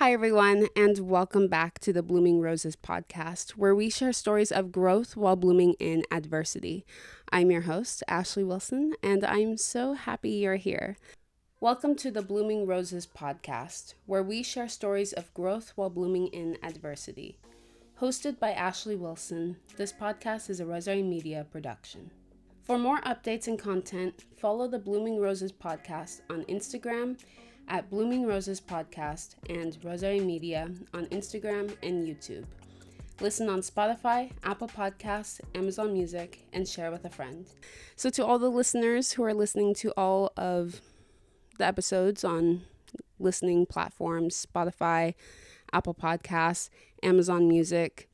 Hi, everyone, and welcome back to the Blooming Roses podcast, where we share stories of growth while blooming in adversity. I'm your host, Ashley Wilson, and I'm so happy you're here. Welcome to the Blooming Roses podcast, where we share stories of growth while blooming in adversity. Hosted by Ashley Wilson, this podcast is a Roseraie Media production. For more updates and content, follow the Blooming Roses podcast on Instagram at Blooming Roses Podcast and Roseraie Media on Instagram and YouTube. Listen on Spotify, Apple Podcasts, Amazon Music, and share with a friend. So to all the listeners who are listening to all of the episodes on listening platforms, Spotify, Apple Podcasts, Amazon Music,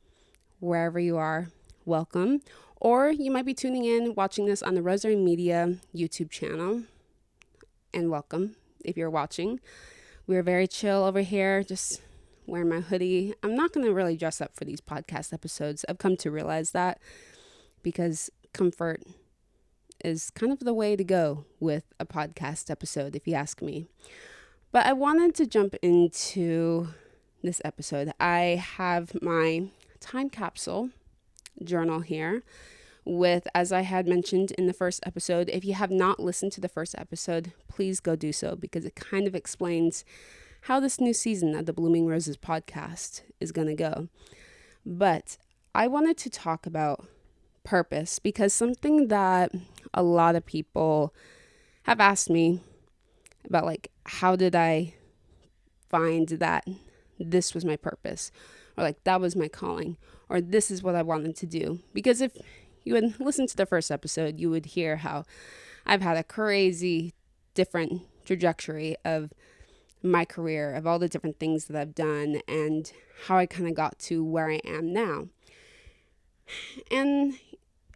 wherever you are, welcome. Or you might be tuning in, watching this on the Roseraie Media YouTube channel, and welcome. If you're watching, we're very chill over here, just wearing my hoodie. I'm not going to really dress up for these podcast episodes. I've come to realize that because comfort is kind of the way to go with a podcast episode, if you ask me. But I wanted to jump into this episode. I have my time capsule journal here with, as I had mentioned in the first episode, if you have not listened to the first episode, please go do so because it kind of explains how this new season of the Blooming Roses podcast is going to go. But I wanted to talk about purpose because something that a lot of people have asked me about, like, how did I find that this was my purpose, or like that was my calling, or this is what I wanted to do? Because if you would listen to the first episode, you would hear how I've had a crazy different trajectory of my career, of all the different things that I've done, and how I kind of got to where I am now. And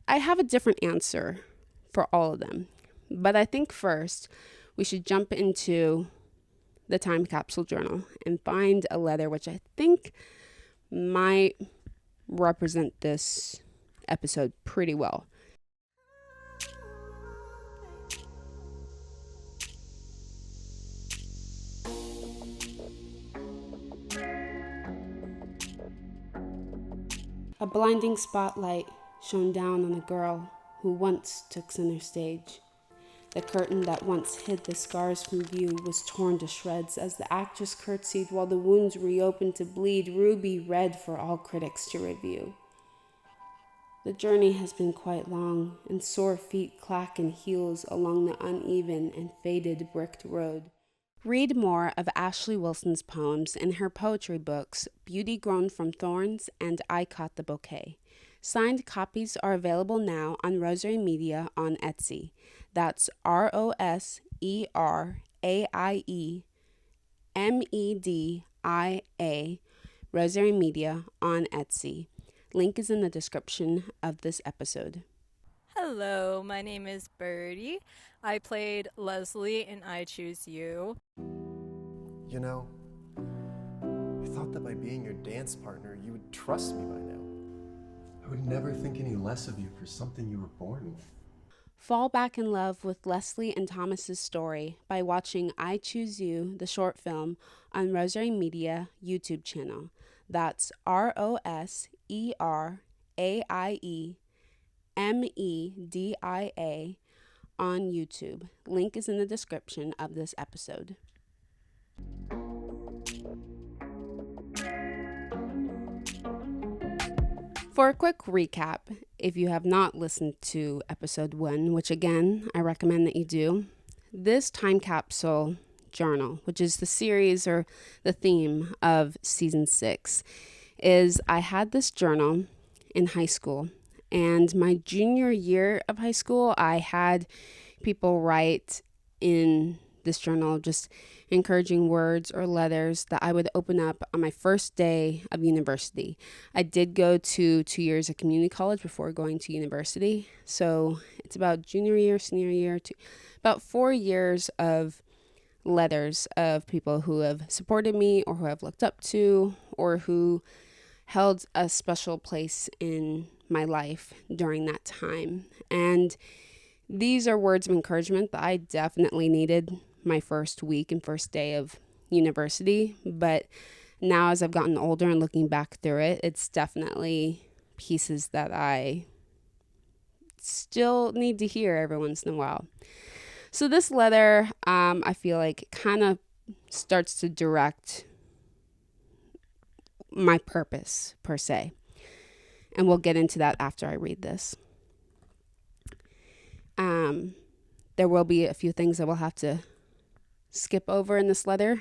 I have a different answer for all of them. But I think first we should jump into the time capsule journal and find a letter which I think might represent this episode pretty well. A blinding spotlight shone down on a girl who once took center stage. The curtain that once hid the scars from view was torn to shreds as the actress curtsied while the wounds reopened to bleed ruby red for all critics to review. The journey has been quite long, and sore feet clack in heels along the uneven and faded bricked road. Read more of Ashley Wilson's poems in her poetry books, Beauty Grown from Thorns and I Caught the Bouquet. Signed copies are available now on Roseraie Media on Etsy. That's ROSERAIEMEDIA, Roseraie Media on Etsy. Link is in the description of this episode. Hello, my name is Birdie. I played Leslie in I Choose You. You know, I thought that by being your dance partner, you would trust me by now. I would never think any less of you for something you were born with. Fall back in love with Leslie and Thomas's story by watching I Choose You, the short film, on Roseraie Media YouTube channel. That's ROSERAIEMEDIA on YouTube. Link is in the description of this episode. For a quick recap, if you have not listened to episode 1, which again, I recommend that you do, this time capsule journal, which is the series or the theme of season 6, is I had this journal in high school. And my junior year of high school, I had people write in this journal just encouraging words or letters that I would open up on my first day of university. I did go to 2 years of community college before going to university. So it's about junior year, senior year, about 4 years of letters of people who have supported me or who I've looked up to or who held a special place in my life during that time. And these are words of encouragement that I definitely needed my first week and first day of university, but Now, as I've gotten older and looking back through it, it's definitely pieces that I still need to hear every once in a while. So this letter, I feel like kind of starts to direct my purpose per se. And we'll get into that after I read this. There will be a few things that we'll have to skip over in this letter.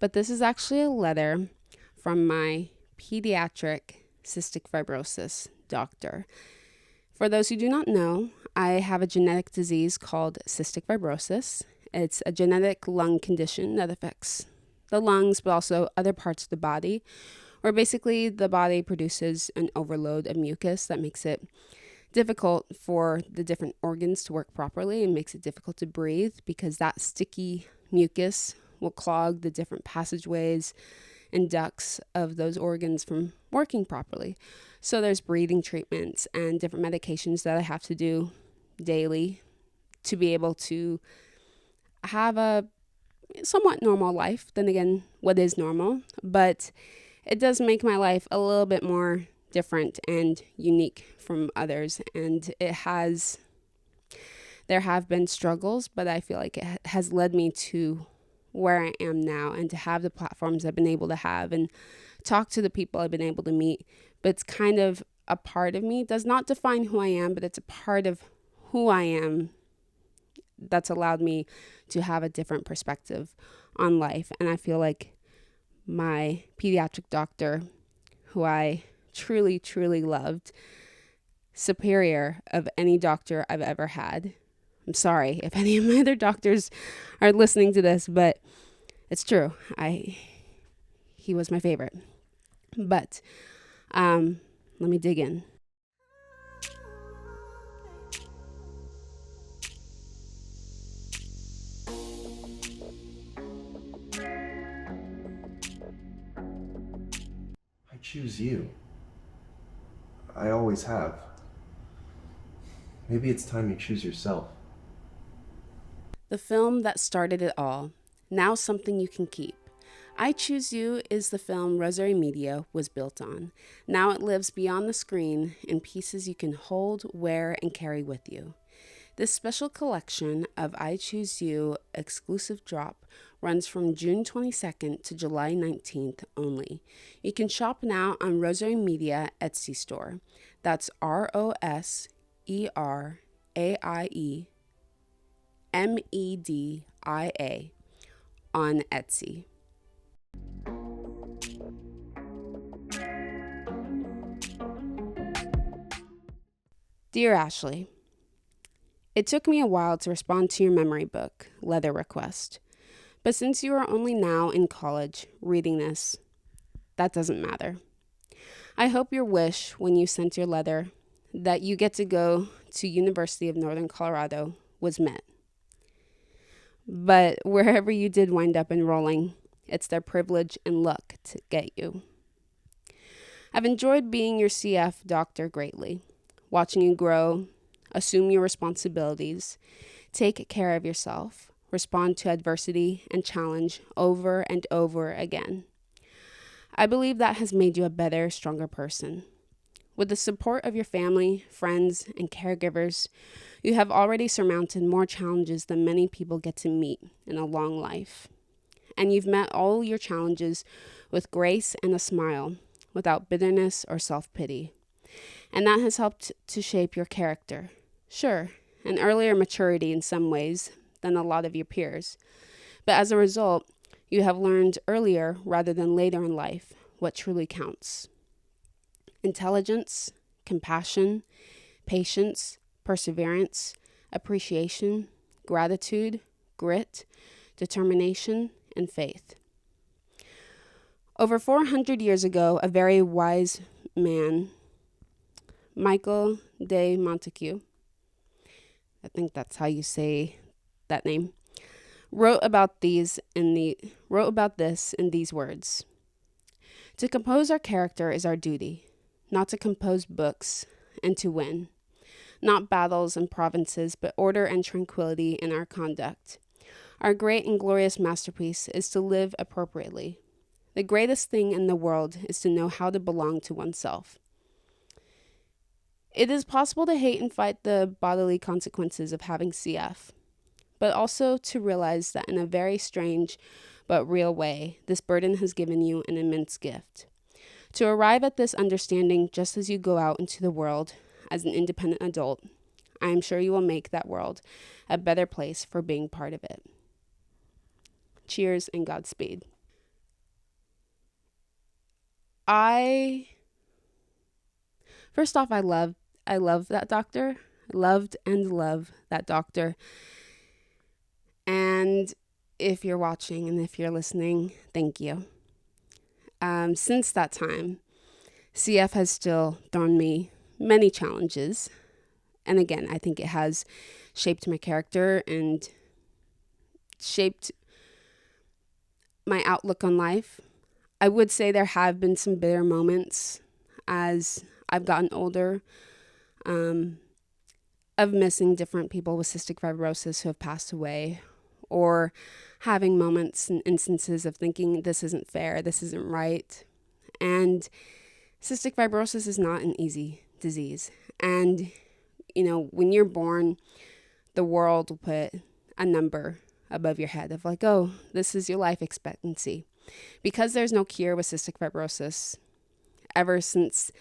But this is actually a letter from my pediatric cystic fibrosis doctor. For those who do not know, I have a genetic disease called cystic fibrosis. It's a genetic lung condition that affects the lungs, but also other parts of the body, where basically the body produces an overload of mucus that makes it difficult for the different organs to work properly and makes it difficult to breathe, because that sticky mucus will clog the different passageways and ducts of those organs from working properly. So there's breathing treatments and different medications that I have to do daily to be able to have a somewhat normal life. Then again, what is normal? But it does make my life a little bit more different and unique from others. And there have been struggles, but I feel like it has led me to where I am now, and to have the platforms I've been able to have and talk to the people I've been able to meet. But it's kind of a part of me. It does not define who I am, but it's a part of who I am that's allowed me to have a different perspective on life. And I feel like my pediatric doctor, who I truly, truly loved, superior of any doctor I've ever had. I'm sorry if any of my other doctors are listening to this, but it's true. He was my favorite. But let me dig in. I choose you. I always have. Maybe it's time you choose yourself. The film that started it all, now something you can keep. I Choose You is the film Roseraie Media was built on. Now it lives beyond the screen in pieces you can hold, wear, and carry with you. This special collection of I Choose You exclusive drop runs from June 22nd to July 19th only. You can shop now on Roseraie Media Etsy store. That's ROSERAIEMEDIA on Etsy. Dear Ashley, it took me a while to respond to your memory book letter request, but since you are only now in college reading this, that doesn't matter. I hope your wish when you sent your letter that you get to go to University of Northern Colorado was met. But wherever you did wind up enrolling, it's their privilege and luck to get you. I've enjoyed being your CF doctor greatly, watching you grow, assume your responsibilities, take care of yourself, respond to adversity and challenge over and over again. I believe that has made you a better, stronger person. With the support of your family, friends, and caregivers, you have already surmounted more challenges than many people get to meet in a long life. And you've met all your challenges with grace and a smile, without bitterness or self-pity. And that has helped to shape your character. Sure, an earlier maturity in some ways than a lot of your peers. But as a result, you have learned earlier rather than later in life what truly counts. Intelligence, compassion, patience, perseverance, appreciation, gratitude, grit, determination, and faith. Over 400 years ago, a very wise man, Michael de Montesquieu, I think that's how you say that name, wrote about this in these words. To compose our character is our duty, not to compose books and to win, not battles and provinces, but order and tranquility in our conduct. Our great and glorious masterpiece is to live appropriately. The greatest thing in the world is to know how to belong to oneself. It is possible to hate and fight the bodily consequences of having CF, but also to realize that in a very strange but real way, this burden has given you an immense gift. To arrive at this understanding just as you go out into the world as an independent adult, I am sure you will make that world a better place for being part of it. Cheers and Godspeed. First off, I love that doctor. I loved and love that doctor. And if you're watching and if you're listening, thank you. Since that time, CF has still thrown me many challenges. And again, I think it has shaped my character and shaped my outlook on life. I would say there have been some bitter moments as I've gotten older, of missing different people with cystic fibrosis who have passed away, or having moments and instances of thinking this isn't fair, this isn't right. And cystic fibrosis is not an easy disease. And, when you're born, the world will put a number above your head of like, oh, this is your life expectancy. Because there's no cure with cystic fibrosis, ever since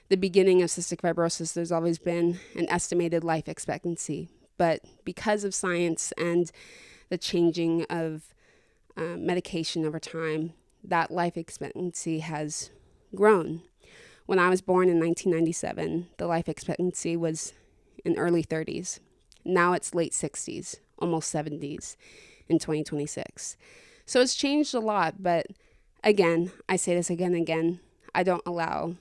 the beginning of cystic fibrosis, there's always been an estimated life expectancy. But because of science and the changing of medication over time, that life expectancy has grown. When I was born in 1997, the life expectancy was in early 30s. Now it's late 60s, almost 70s in 2026. So it's changed a lot, but again, I say this again and again, I don't allow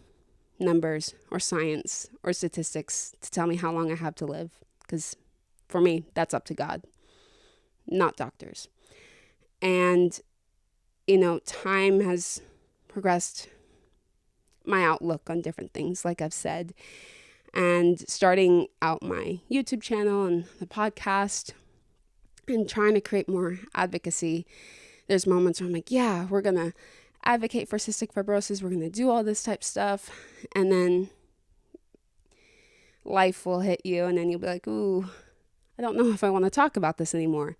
numbers or science or statistics to tell me how long I have to live, because for me, that's up to God, not doctors. And, time has progressed my outlook on different things, like I've said, and starting out my YouTube channel and the podcast and trying to create more advocacy. There's moments where I'm like, yeah, we're going to advocate for cystic fibrosis. We're going to do all this type stuff. And then life will hit you and then you'll be like, ooh, I don't know if I want to talk about this anymore.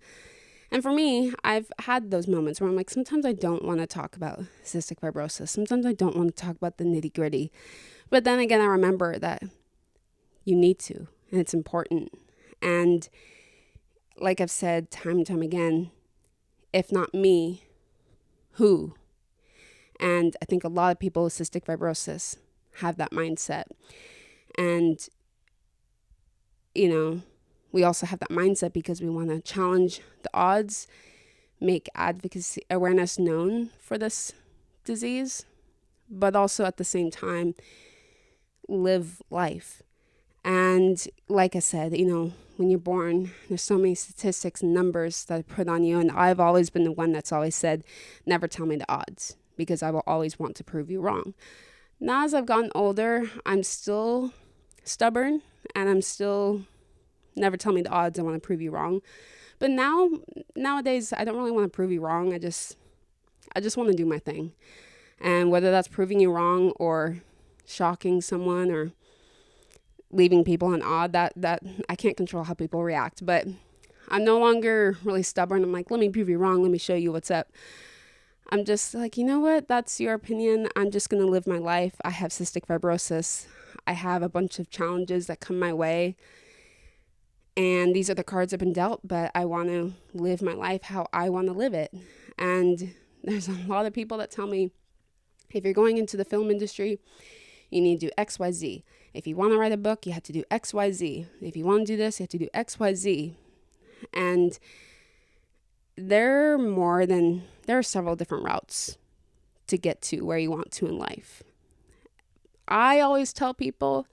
And for me, I've had those moments where I'm like, sometimes I don't want to talk about cystic fibrosis. Sometimes I don't want to talk about the nitty gritty. But then again, I remember that you need to, and it's important. And like I've said time and time again, if not me, who? And I think a lot of people with cystic fibrosis have that mindset. And, we also have that mindset because we want to challenge the odds, make advocacy awareness known for this disease, but also at the same time, live life. And like I said, when you're born, there's so many statistics and numbers that are put on you. And I've always been the one that's always said, never tell me the odds, because I will always want to prove you wrong. Now, as I've gotten older, I'm still stubborn and I'm still never tell me the odds. I want to prove you wrong. But nowadays, I don't really want to prove you wrong. I just want to do my thing. And whether that's proving you wrong or shocking someone or leaving people in awe, that I can't control how people react. But I'm no longer really stubborn. I'm like, let me prove you wrong. Let me show you what's up. I'm just like, you know what? That's your opinion. I'm just going to live my life. I have cystic fibrosis. I have a bunch of challenges that come my way. And these are the cards I've been dealt, but I want to live my life how I want to live it. And there's a lot of people that tell me, if you're going into the film industry, you need to do X, Y, Z. If you want to write a book, you have to do X, Y, Z. If you want to do this, you have to do X, Y, Z. And there are several different routes to get to where you want to in life. I always tell people,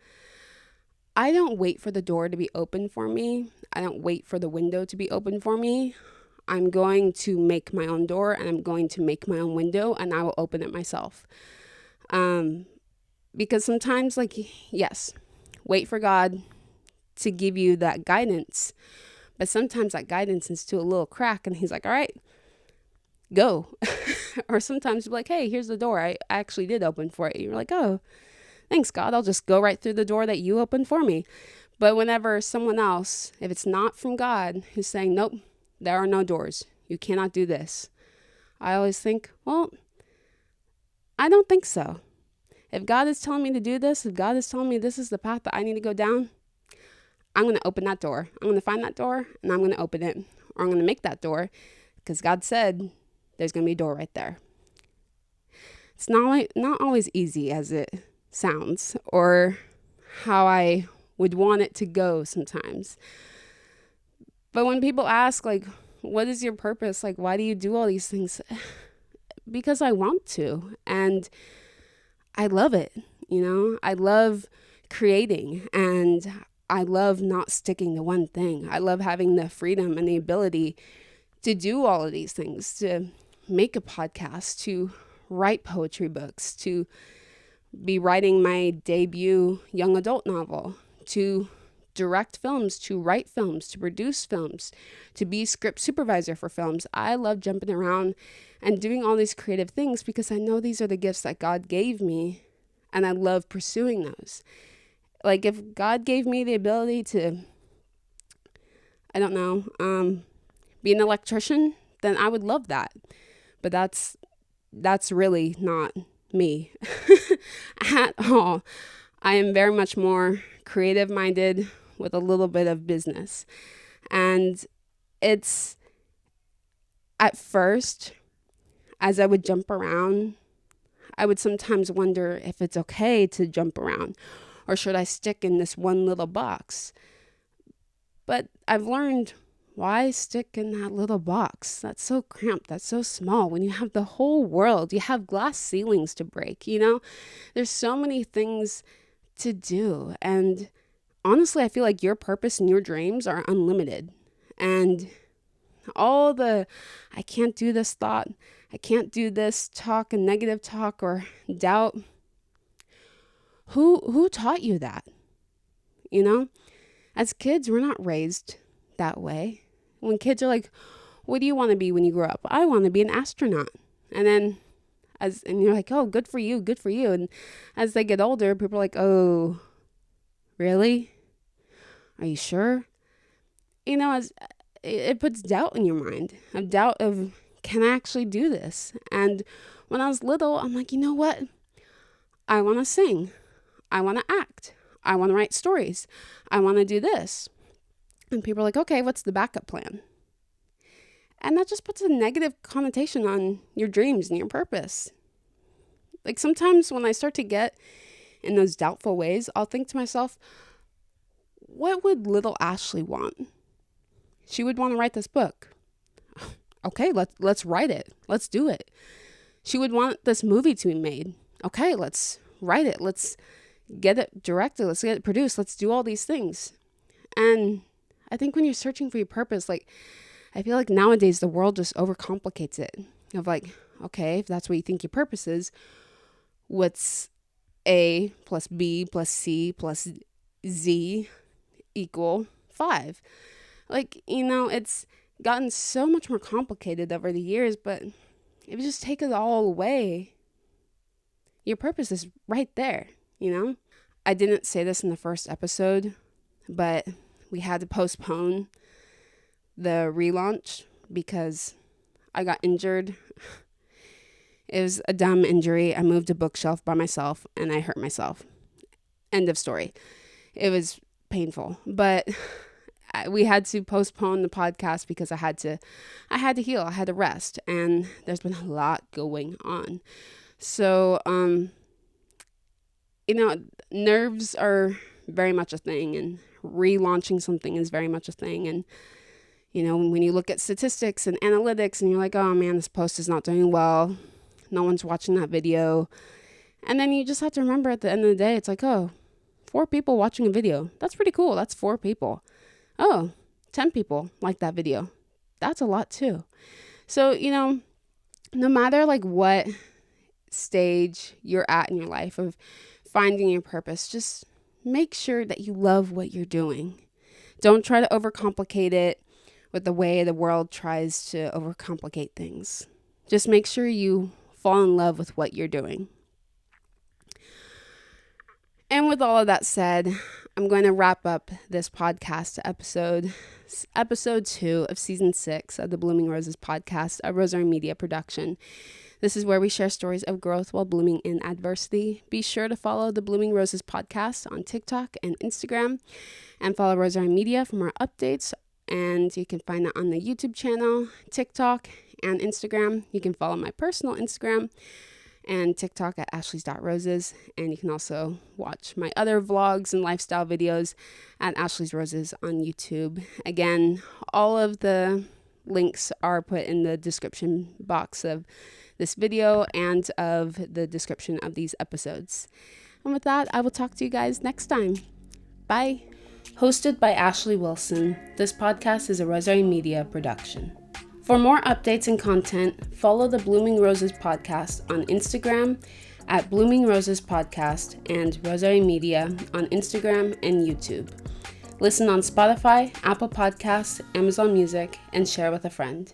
I don't wait for the door to be open for me. I don't wait for the window to be open for me. I'm going to make my own door and I'm going to make my own window and I will open it myself. Because sometimes, yes, wait for God to give you that guidance. But sometimes that guidance is to a little crack and he's like, all right, go. Or sometimes you're like, hey, here's the door. I actually did open for it. You're like, oh, thanks, God. I'll just go right through the door that you opened for me. But whenever someone else, if it's not from God, who's saying, nope, there are no doors, you cannot do this, I always think, well, I don't think so. If God is telling me to do this, if God is telling me this is the path that I need to go down, I'm going to open that door. I'm going to find that door and I'm going to open it. Or I'm going to make that door because God said there's going to be a door right there. It's not always easy as it sounds or how I would want it to go sometimes. But when people ask, like, what is your purpose? Like, why do you do all these things? Because I want to. And I love it. I love creating and I love not sticking to one thing. I love having the freedom and the ability to do all of these things, to make a podcast, to write poetry books, to be writing my debut young adult novel, to direct films, to write films, to produce films, to be script supervisor for films. I love jumping around and doing all these creative things because I know these are the gifts that God gave me and I love pursuing those. Like if God gave me the ability to, I don't know, be an electrician, then I would love that. But that's really not me at all. I am very much more creative minded with a little bit of business. And it's at first, as I would jump around, I would sometimes wonder if it's okay to jump around or should I stick in this one little box? But I've learned, why stick in that little box? That's so cramped. That's so small. When you have the whole world, you have glass ceilings to break, There's so many things to do. And honestly, I feel like your purpose and your dreams are unlimited. And all the, I can't do this thought, I can't do this talk and negative talk or doubt. Who taught you that? As kids, we're not raised that way. When kids are like, what do you want to be when you grow up? I want to be an astronaut. And then and you're like, oh, good for you, good for you. And as they get older, people are like, oh, really? Are you sure? As it puts doubt in your mind, a doubt of, can I actually do this? And when I was little, I'm like, you know what? I want to sing. I want to act. I want to write stories. I want to do this. And people are like, okay, what's the backup plan? And that just puts a negative connotation on your dreams and your purpose. Like sometimes when I start to get in those doubtful ways, I'll think to myself, what would little Ashley want? She would want to write this book. Okay, let's write it. Let's do it. She would want this movie to be made. Okay, let's write it. Let's get it directed. Let's get it produced. Let's do all these things. And I think when you're searching for your purpose, like, I feel like nowadays the world just overcomplicates it. Of like, okay, if that's what you think your purpose is, what's A plus B plus C plus Z equal 5? Like, it's gotten so much more complicated over the years, but if you just take it all away, your purpose is right there, I didn't say this in the first episode, but we had to postpone the relaunch because I got injured. It was a dumb injury. I moved a bookshelf by myself and I hurt myself. End of story. It was painful, but we had to postpone the podcast because I had to heal. I had to rest, and there's been a lot going on. So, nerves are very much a thing, and relaunching something is very much a thing. And, when you look at statistics and analytics and you're like, oh man, this post is not doing well. No one's watching that video. And then you just have to remember at the end of the day, it's like, oh, 4 people watching a video. That's pretty cool. That's 4 people. Oh, 10 people like that video. That's a lot too. So, no matter like what stage you're at in your life of finding your purpose, just make sure that you love what you're doing. Don't try to overcomplicate it with the way the world tries to overcomplicate things. Just make sure you fall in love with what you're doing. And with all of that said, I'm going to wrap up this podcast episode 2 of season 6 of the Blooming Roses podcast, a Roseraie Media production. This is where we share stories of growth while blooming in adversity. Be sure to follow the Blooming Roses podcast on TikTok and Instagram, and follow Roseraie Media for more updates. And you can find that on the YouTube channel, TikTok, and Instagram. You can follow my personal Instagram and TikTok at ashleys.roses. And you can also watch my other vlogs and lifestyle videos at Ashley's Roses on YouTube. Again, all of the links are put in the description box of this video and of the description of these episodes. And with that, I will talk to you guys next time. Bye. Hosted by Ashley Wilson, this podcast is a Roseraie Media production. For more updates and content, follow the Blooming Roses podcast on Instagram at Blooming Roses Podcast and Roseraie Media on Instagram and YouTube. Listen on Spotify, Apple Podcasts, Amazon Music, and share with a friend.